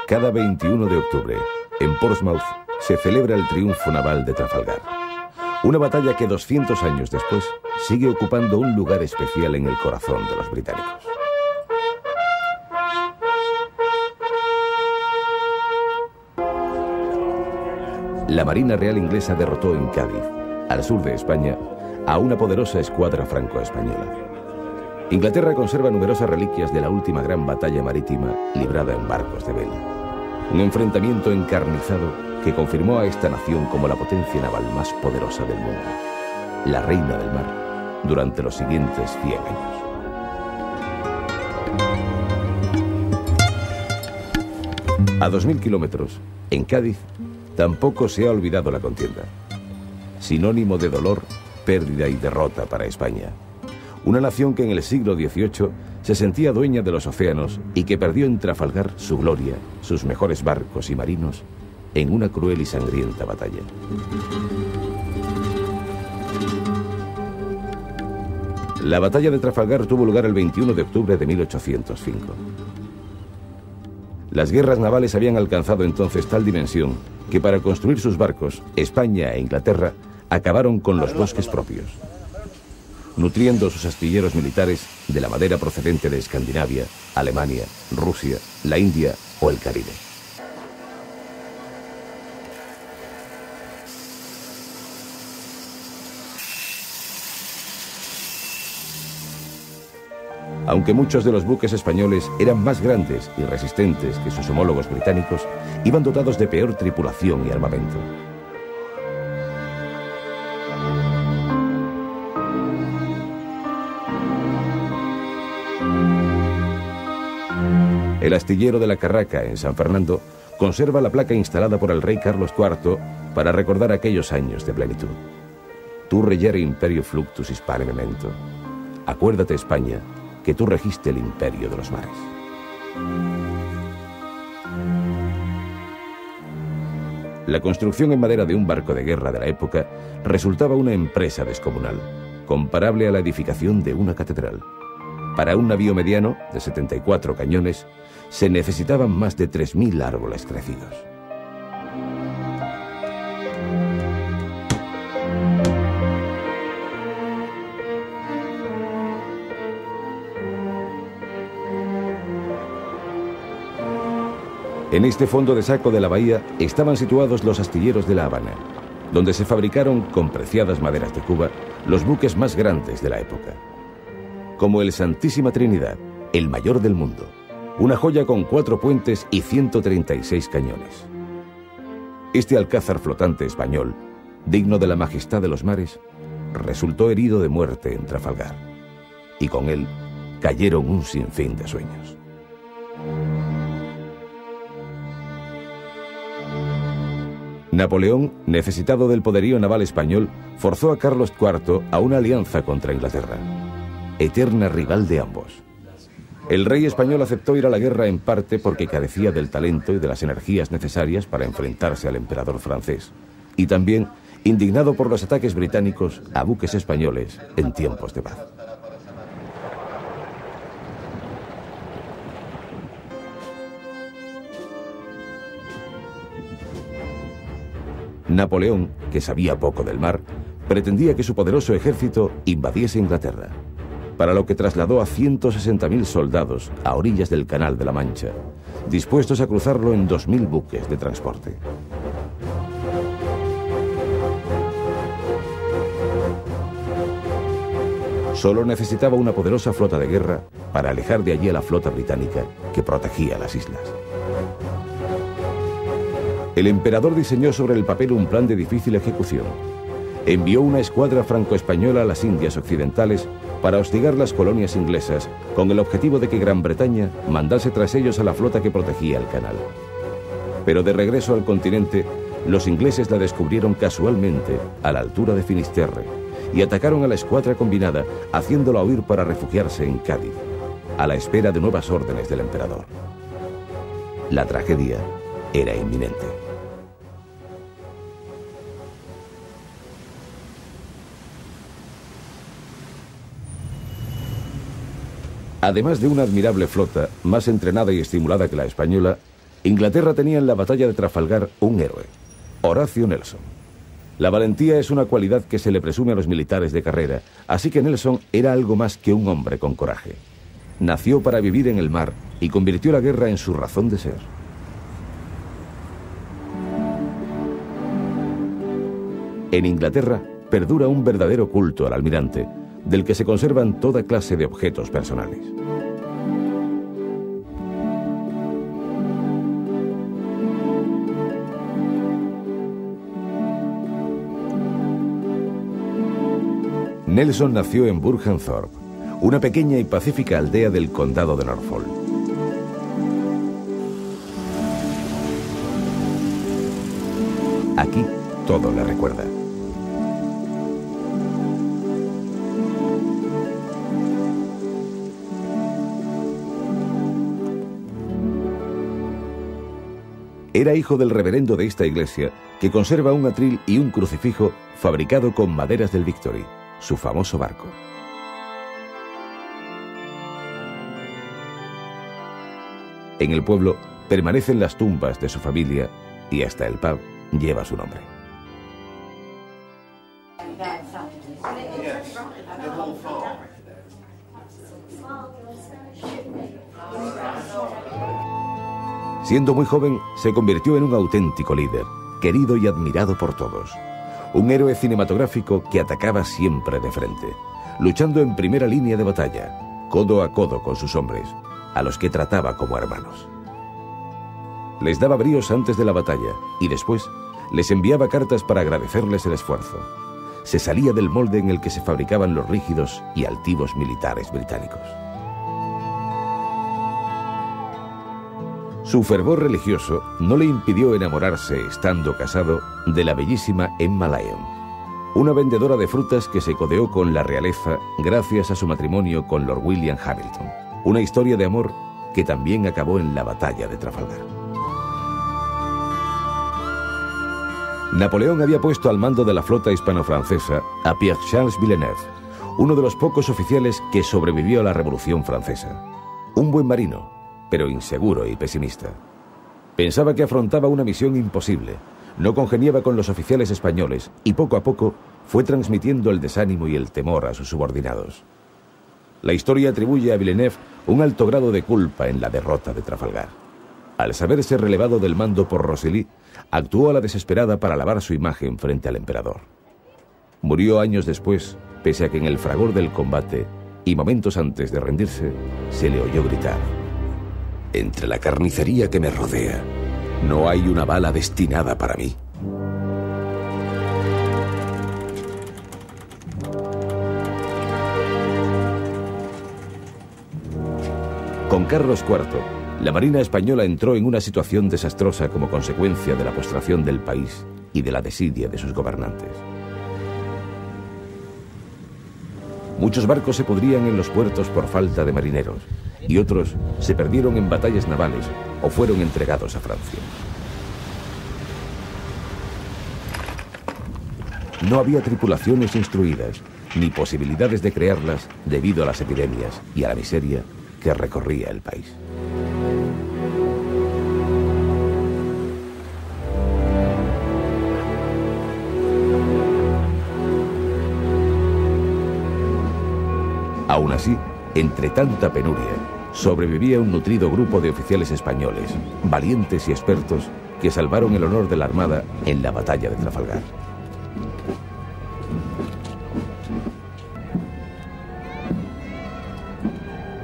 Cada 21 de octubre, en Portsmouth, se celebra el triunfo naval de Trafalgar. Una batalla que 200 años después sigue ocupando un lugar especial en el corazón de los británicos. La Marina Real Inglesa derrotó en Cádiz, al sur de España, a una poderosa escuadra franco-española. Inglaterra conserva numerosas reliquias de la última gran batalla marítima librada en barcos de vela. Un enfrentamiento encarnizado que confirmó a esta nación como la potencia naval más poderosa del mundo, la reina del mar, durante los siguientes 100 años. A 2000 kilómetros, en Cádiz, tampoco se ha olvidado la contienda. Sinónimo de dolor, pérdida y derrota para España. Una nación que en el siglo XVIII se sentía dueña de los océanos y que perdió en Trafalgar su gloria, sus mejores barcos y marinos, en una cruel y sangrienta batalla. La batalla de Trafalgar tuvo lugar el 21 de octubre de 1805. Las guerras navales habían alcanzado entonces tal dimensión que para construir sus barcos, España e Inglaterra acabaron con los bosques propios, nutriendo sus astilleros militares de la madera procedente de Escandinavia, Alemania, Rusia, la India o el Caribe. Aunque muchos de los buques españoles eran más grandes y resistentes que sus homólogos británicos, iban dotados de peor tripulación y armamento. El astillero de la Carraca, en San Fernando, conserva la placa instalada por el rey Carlos IV para recordar aquellos años de plenitud. Tu regere imperio fluctus hispane memento. Acuérdate, España, que tú registe el imperio de los mares. La construcción en madera de un barco de guerra de la época resultaba una empresa descomunal, comparable a la edificación de una catedral. Para un navío mediano, de 74 cañones, se necesitaban más de 3000 árboles crecidos. En este fondo de saco de la bahía estaban situados los astilleros de La Habana, donde se fabricaron con preciadas maderas de Cuba los buques más grandes de la época, como el Santísima Trinidad, el mayor del mundo, una joya con 4 puentes y 136 cañones. Este alcázar flotante español, digno de la majestad de los mares, resultó herido de muerte en Trafalgar, y con él cayeron un sinfín de sueños. Napoleón, necesitado del poderío naval español, forzó a Carlos IV a una alianza contra Inglaterra, eterna rival de ambos. El rey español aceptó ir a la guerra en parte porque carecía del talento y de las energías necesarias para enfrentarse al emperador francés, y también indignado por los ataques británicos a buques españoles en tiempos de paz. Napoleón, que sabía poco del mar, pretendía que su poderoso ejército invadiese Inglaterra, para lo que trasladó a 160.000 soldados a orillas del Canal de la Mancha, dispuestos a cruzarlo en 2000 buques de transporte. Solo necesitaba una poderosa flota de guerra para alejar de allí a la flota británica que protegía las islas. El emperador diseñó sobre el papel un plan de difícil ejecución. Envió una escuadra franco-española a las Indias Occidentales para hostigar las colonias inglesas con el objetivo de que Gran Bretaña mandase tras ellos a la flota que protegía el canal. Pero de regreso al continente, los ingleses la descubrieron casualmente a la altura de Finisterre y atacaron a la escuadra combinada, haciéndola huir para refugiarse en Cádiz, a la espera de nuevas órdenes del emperador. La tragedia era inminente. Además de una admirable flota, más entrenada y estimulada que la española, Inglaterra tenía en la batalla de Trafalgar un héroe, Horatio Nelson. La valentía es una cualidad que se le presume a los militares de carrera, así que Nelson era algo más que un hombre con coraje. Nació para vivir en el mar y convirtió la guerra en su razón de ser. En Inglaterra perdura un verdadero culto al almirante, del que se conservan toda clase de objetos personales. Nelson nació en Burgenthorpe, una pequeña y pacífica aldea del condado de Norfolk. Aquí todo le recuerda. Era hijo del reverendo de esta iglesia, que conserva un atril y un crucifijo fabricado con maderas del Victory, su famoso barco. En el pueblo permanecen las tumbas de su familia y hasta el pub lleva su nombre. Siendo muy joven, se convirtió en un auténtico líder, querido y admirado por todos. Un héroe cinematográfico que atacaba siempre de frente, luchando en primera línea de batalla, codo a codo con sus hombres, a los que trataba como hermanos. Les daba bríos antes de la batalla y después les enviaba cartas para agradecerles el esfuerzo. Se salía del molde en el que se fabricaban los rígidos y altivos militares británicos. Su fervor religioso no le impidió enamorarse, estando casado, de la bellísima Emma Lyon, una vendedora de frutas que se codeó con la realeza gracias a su matrimonio con Lord William Hamilton, una historia de amor que también acabó en la batalla de Trafalgar. Napoleón había puesto al mando de la flota hispano-francesa a Pierre-Charles Villeneuve, uno de los pocos oficiales que sobrevivió a la Revolución Francesa. Un buen marino, pero inseguro y pesimista. Pensaba que afrontaba una misión imposible, no congeniaba con los oficiales españoles y poco a poco fue transmitiendo el desánimo y el temor a sus subordinados. La historia atribuye a Villeneuve un alto grado de culpa en la derrota de Trafalgar. Al saberse relevado del mando por Rosely, actuó a la desesperada para lavar su imagen frente al emperador. Murió años después, pese a que en el fragor del combate y momentos antes de rendirse, se le oyó gritar: «Entre la carnicería que me rodea, no hay una bala destinada para mí». Con Carlos IV, la Marina española entró en una situación desastrosa como consecuencia de la postración del país y de la desidia de sus gobernantes. Muchos barcos se pudrían en los puertos por falta de marineros y otros se perdieron en batallas navales o fueron entregados a Francia. No había tripulaciones instruidas ni posibilidades de crearlas debido a las epidemias y a la miseria que recorría el país. Aún así, entre tanta penuria, sobrevivía un nutrido grupo de oficiales españoles, valientes y expertos, que salvaron el honor de la Armada en la batalla de Trafalgar.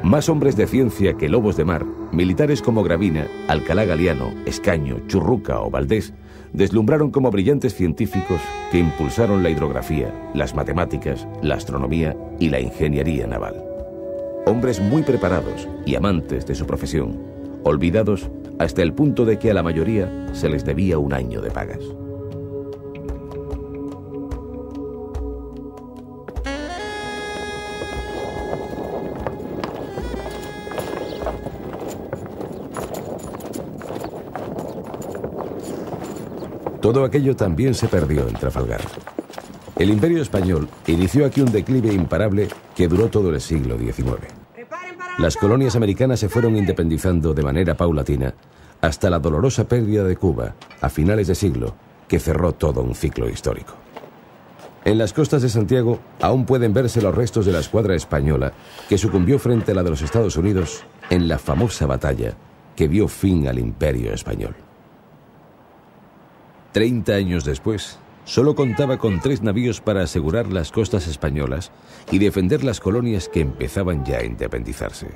Más hombres de ciencia que lobos de mar, militares como Gravina, Alcalá Galiano, Escaño, Churruca o Valdés, deslumbraron como brillantes científicos que impulsaron la hidrografía, las matemáticas, la astronomía y la ingeniería naval. Hombres muy preparados y amantes de su profesión, olvidados hasta el punto de que a la mayoría se les debía un año de pagas. Todo aquello también se perdió en Trafalgar. El Imperio español inició aquí un declive imparable que duró todo el siglo XIX. ¡Preparen para Las colonias americanas se fueron independizando de manera paulatina hasta la dolorosa pérdida de Cuba a finales de siglo, que cerró todo un ciclo histórico. En las costas de Santiago aún pueden verse los restos de la escuadra española que sucumbió frente a la de los Estados Unidos en la famosa batalla que dio fin al Imperio Español. 30 años después, solo contaba con 3 navíos para asegurar las costas españolas y defender las colonias que empezaban ya a independizarse.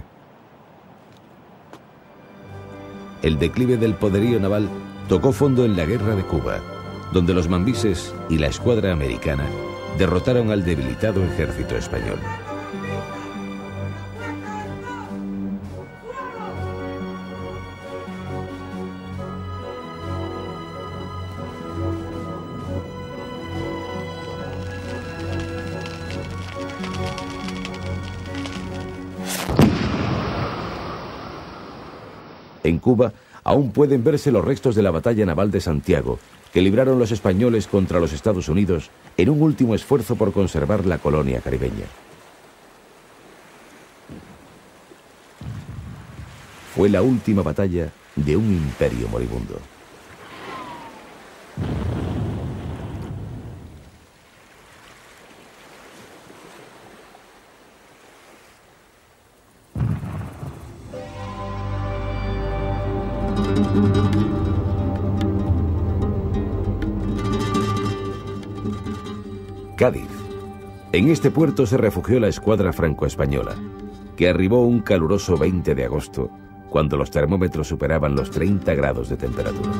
El declive del poderío naval tocó fondo en la Guerra de Cuba, donde los mambises y la escuadra americana derrotaron al debilitado ejército español. En Cuba aún pueden verse los restos de la batalla naval de Santiago, que libraron los españoles contra los Estados Unidos en un último esfuerzo por conservar la colonia caribeña. Fue la última batalla de un imperio moribundo. Cádiz. En este puerto se refugió la escuadra franco-española, que arribó un caluroso 20 de agosto, cuando los termómetros superaban los 30 grados de temperatura.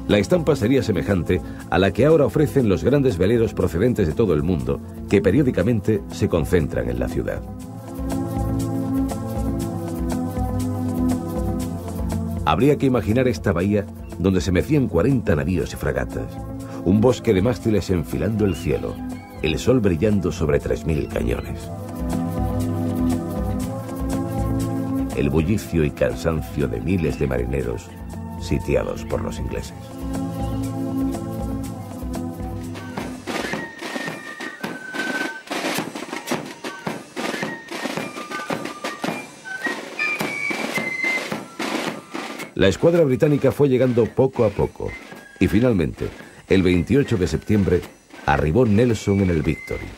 La estampa sería semejante a la que ahora ofrecen los grandes veleros procedentes de todo el mundo, que periódicamente se concentran en la ciudad. Habría que imaginar esta bahía donde se mecían 40 navíos y fragatas, un bosque de mástiles enfilando el cielo, el sol brillando sobre 3000 cañones. El bullicio y cansancio de miles de marineros sitiados por los ingleses. La escuadra británica fue llegando poco a poco y finalmente, el 28 de septiembre, arribó Nelson en el Victory,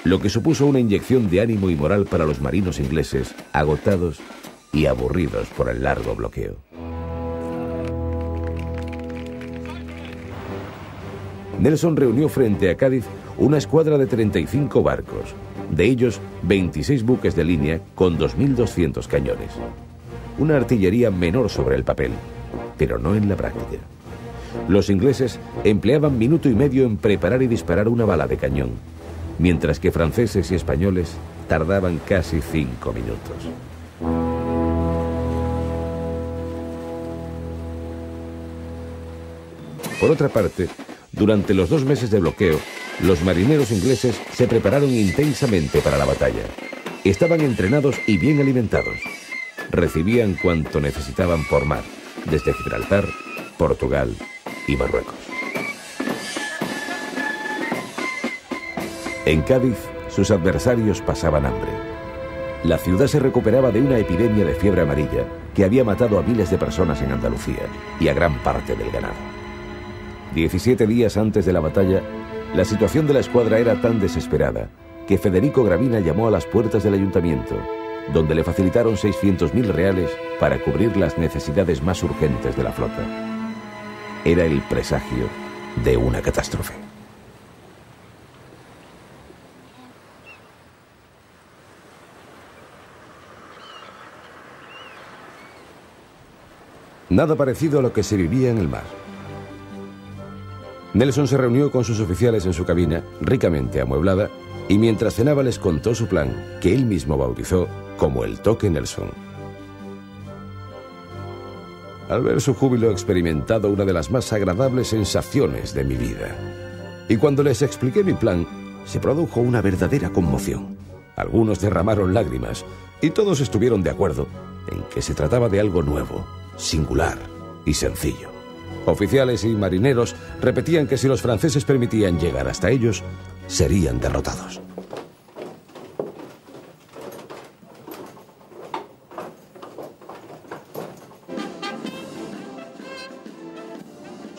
lo que supuso una inyección de ánimo y moral para los marinos ingleses, agotados y aburridos por el largo bloqueo. Nelson reunió frente a Cádiz una escuadra de 35 barcos, de ellos 26 buques de línea con 2.200 cañones. Una artillería menor sobre el papel, pero no en la práctica. Los ingleses empleaban minuto y medio en preparar y disparar una bala de cañón, mientras que franceses y españoles tardaban casi 5 minutos. Por otra parte, durante los 2 meses de bloqueo, los marineros ingleses se prepararon intensamente para la batalla. Estaban entrenados y bien alimentados. Recibían cuanto necesitaban por mar, desde Gibraltar, Portugal y Marruecos. En Cádiz, sus adversarios pasaban hambre. La ciudad se recuperaba de una epidemia de fiebre amarilla que había matado a miles de personas en Andalucía y a gran parte del ganado. 17 días antes de la batalla, la situación de la escuadra era tan desesperada que Federico Gravina llamó a las puertas del ayuntamiento, donde le facilitaron 600.000 reales para cubrir las necesidades más urgentes de la flota. Era el presagio de una catástrofe. Nada parecido a lo que se vivía en el mar. Nelson se reunió con sus oficiales en su cabina, ricamente amueblada, y mientras cenaba les contó su plan, que él mismo bautizó como el Toque Nelson. Al ver su júbilo he experimentado una de las más agradables sensaciones de mi vida. Y cuando les expliqué mi plan, se produjo una verdadera conmoción. Algunos derramaron lágrimas y todos estuvieron de acuerdo en que se trataba de algo nuevo, singular y sencillo. Oficiales y marineros repetían que si los franceses permitían llegar hasta ellos, serían derrotados.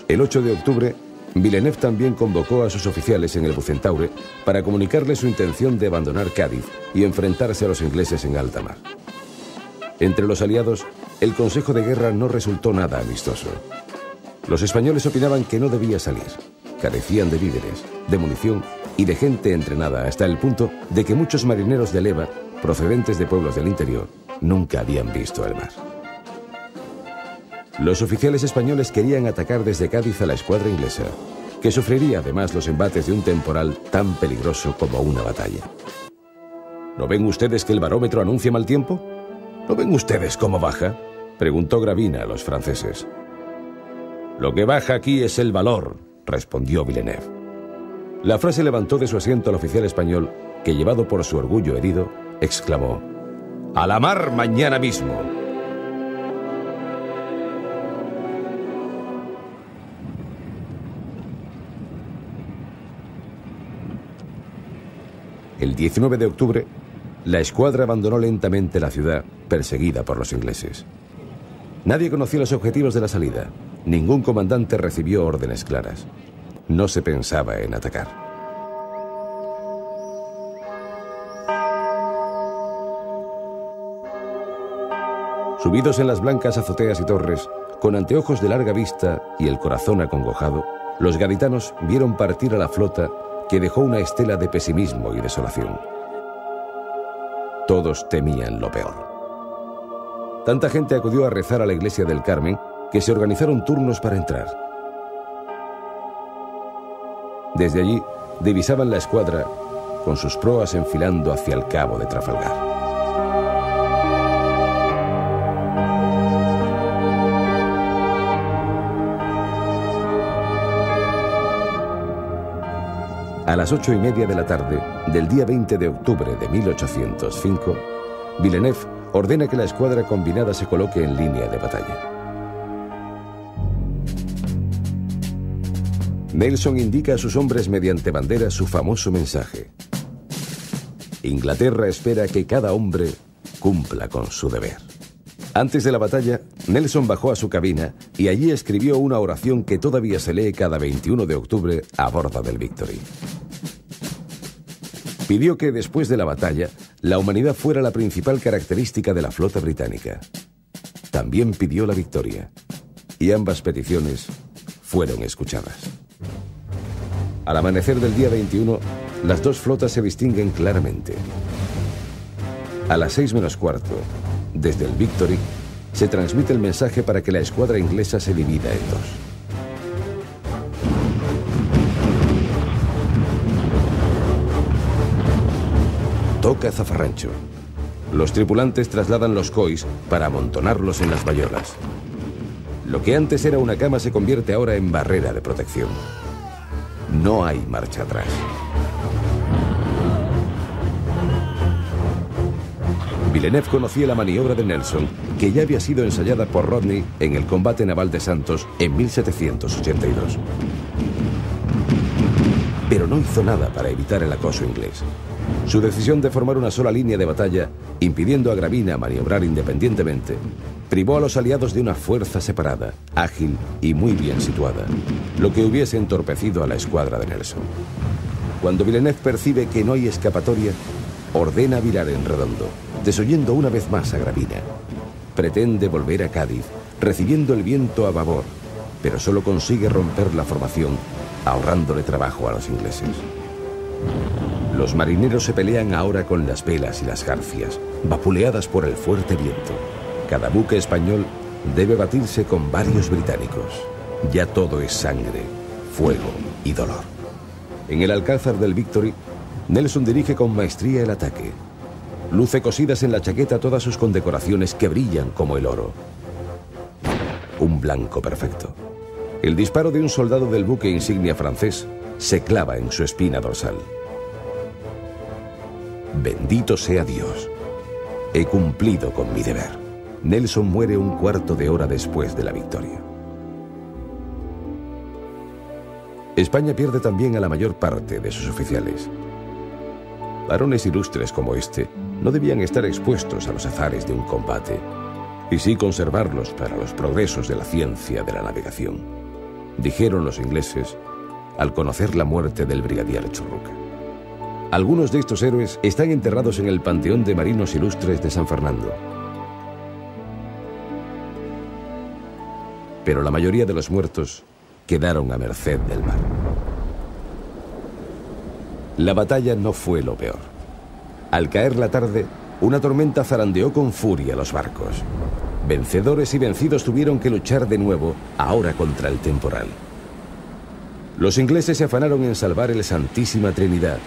El 8 de octubre, Villeneuve también convocó a sus oficiales en el Bucentaure para comunicarles su intención de abandonar Cádiz y enfrentarse a los ingleses en alta mar. Entre los aliados, el Consejo de Guerra no resultó nada amistoso. Los españoles opinaban que no debía salir. Carecían de víveres, de munición y de gente entrenada, hasta el punto de que muchos marineros de leva, procedentes de pueblos del interior, nunca habían visto el mar. Los oficiales españoles querían atacar desde Cádiz a la escuadra inglesa, que sufriría además los embates de un temporal tan peligroso como una batalla. ¿No ven ustedes que el barómetro anuncia mal tiempo? ¿No ven ustedes cómo baja?, preguntó Gravina a los franceses. Lo que baja aquí es el valor, respondió Villeneuve. La frase levantó de su asiento al oficial español, que, llevado por su orgullo herido, exclamó: ¡A la mar mañana mismo! El 19 de octubre, la escuadra abandonó lentamente la ciudad, perseguida por los ingleses. Nadie conocía los objetivos de la salida. Ningún comandante recibió órdenes claras. No se pensaba en atacar. Subidos en las blancas azoteas y torres, con anteojos de larga vista y el corazón acongojado, los gaditanos vieron partir a la flota que dejó una estela de pesimismo y desolación. Todos temían lo peor. Tanta gente acudió a rezar a la iglesia del Carmen que se organizaron turnos para entrar. Desde allí divisaban la escuadra con sus proas enfilando hacia el cabo de Trafalgar. A las 8:30 de la tarde del día 20 de octubre de 1805, Villeneuve ordena que la escuadra combinada se coloque en línea de batalla. Nelson indica a sus hombres mediante bandera su famoso mensaje: Inglaterra espera que cada hombre cumpla con su deber. Antes de la batalla, Nelson bajó a su cabina y allí escribió una oración que todavía se lee cada 21 de octubre a bordo del Victory. Pidió que después de la batalla, la humanidad fuera la principal característica de la flota británica. También pidió la victoria, y ambas peticiones fueron escuchadas. Al amanecer del día 21, las dos flotas se distinguen claramente. A las 6 menos cuarto, desde el Victory, se transmite el mensaje para que la escuadra inglesa se divida en dos. Toca zafarrancho. Los tripulantes trasladan los cois para amontonarlos en las bayolas. Lo que antes era una cama se convierte ahora en barrera de protección. No hay marcha atrás. Villeneuve conocía la maniobra de Nelson, que ya había sido ensayada por Rodney en el combate naval de Santos en 1782. Pero no hizo nada para evitar el acoso inglés. Su decisión de formar una sola línea de batalla, impidiendo a Gravina maniobrar independientemente, privó a los aliados de una fuerza separada, ágil y muy bien situada, lo que hubiese entorpecido a la escuadra de Nelson. Cuando Villeneuve percibe que no hay escapatoria, ordena virar en redondo, desoyendo una vez más a Gravina. Pretende volver a Cádiz, recibiendo el viento a babor, pero solo consigue romper la formación, ahorrándole trabajo a los ingleses. Los marineros se pelean ahora con las velas y las jarcias, vapuleadas por el fuerte viento. Cada buque español debe batirse con varios británicos. Ya todo es sangre, fuego y dolor. En el alcázar del Victory, Nelson dirige con maestría el ataque. Luce cosidas en la chaqueta todas sus condecoraciones que brillan como el oro. Un blanco perfecto. El disparo de un soldado del buque insignia francés se clava en su espina dorsal. Bendito sea Dios. He cumplido con mi deber. Nelson muere un cuarto de hora después de la victoria. España pierde también a la mayor parte de sus oficiales. Varones ilustres como este no debían estar expuestos a los azares de un combate, y sí conservarlos para los progresos de la ciencia de la navegación, dijeron los ingleses al conocer la muerte del brigadier Churruca. Algunos de estos héroes están enterrados en el Panteón de Marinos Ilustres de San Fernando. Pero la mayoría de los muertos quedaron a merced del mar. La batalla no fue lo peor. Al caer la tarde, una tormenta zarandeó con furia los barcos. Vencedores y vencidos tuvieron que luchar de nuevo, ahora contra el temporal. Los ingleses se afanaron en salvar el Santísima Trinidad,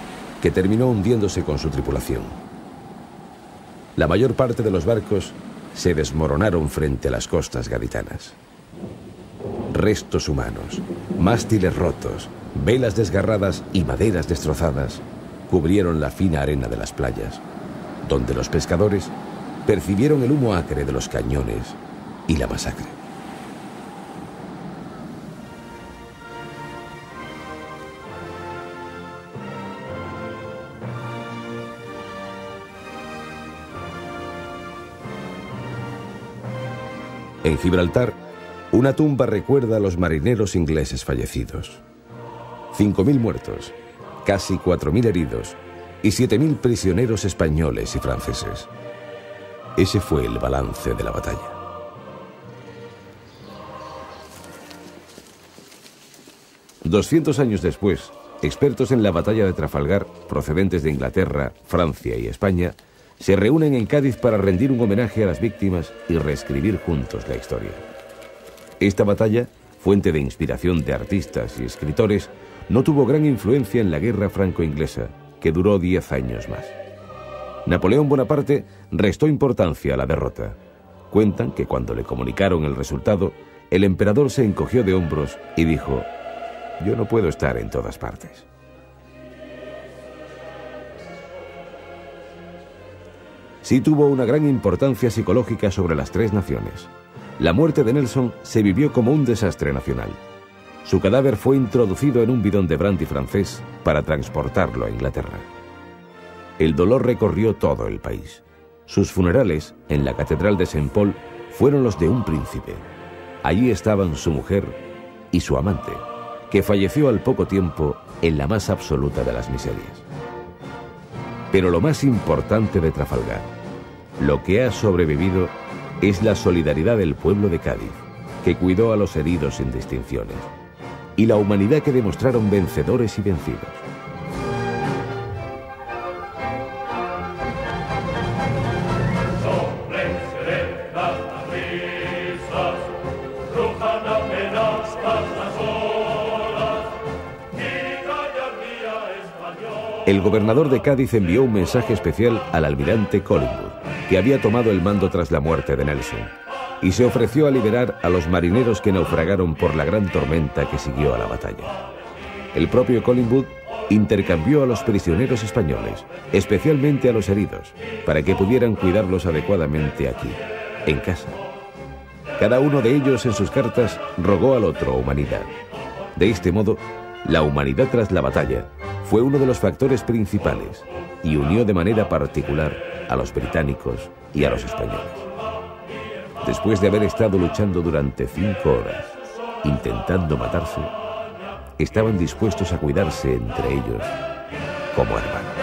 que terminó hundiéndose con su tripulación. La mayor parte de los barcos se desmoronaron frente a las costas gaditanas. Restos humanos, mástiles rotos, velas desgarradas y maderas destrozadas cubrieron la fina arena de las playas, donde los pescadores percibieron el humo acre de los cañones y la masacre. En Gibraltar, una tumba recuerda a los marineros ingleses fallecidos. 5.000 muertos, casi 4.000 heridos y 7.000 prisioneros españoles y franceses. Ese fue el balance de la batalla. $200 años después, expertos en la batalla de Trafalgar, procedentes de Inglaterra, Francia y España, se reúnen en Cádiz para rendir un homenaje a las víctimas y reescribir juntos la historia. Esta batalla, fuente de inspiración de artistas y escritores, no tuvo gran influencia en la guerra franco-inglesa, que duró 10 años más. Napoleón Bonaparte restó importancia a la derrota. Cuentan que cuando le comunicaron el resultado, el emperador se encogió de hombros y dijo: «Yo no puedo estar en todas partes». Sí tuvo una gran importancia psicológica sobre las tres naciones. La muerte de Nelson se vivió como un desastre nacional. Su cadáver fue introducido en un bidón de brandy francés para transportarlo a Inglaterra. El dolor recorrió todo el país. Sus funerales en la Catedral de Saint Paul fueron los de un príncipe. Allí estaban su mujer y su amante, que falleció al poco tiempo en la más absoluta de las miserias. Pero lo más importante de Trafalgar, lo que ha sobrevivido, es la solidaridad del pueblo de Cádiz, que cuidó a los heridos sin distinciones, y la humanidad que demostraron vencedores y vencidos. El gobernador de Cádiz envió un mensaje especial al almirante Collingwood, que había tomado el mando tras la muerte de Nelson, y se ofreció a liberar a los marineros que naufragaron por la gran tormenta que siguió a la batalla. El propio Collingwood intercambió a los prisioneros españoles, especialmente a los heridos, para que pudieran cuidarlos adecuadamente aquí, en casa. Cada uno de ellos en sus cartas rogó al otro humanidad. De este modo, la humanidad tras la batalla fue uno de los factores principales y unió de manera particular a los británicos y a los españoles. Después de haber estado luchando durante 5 horas, intentando matarse, estaban dispuestos a cuidarse entre ellos como hermanos.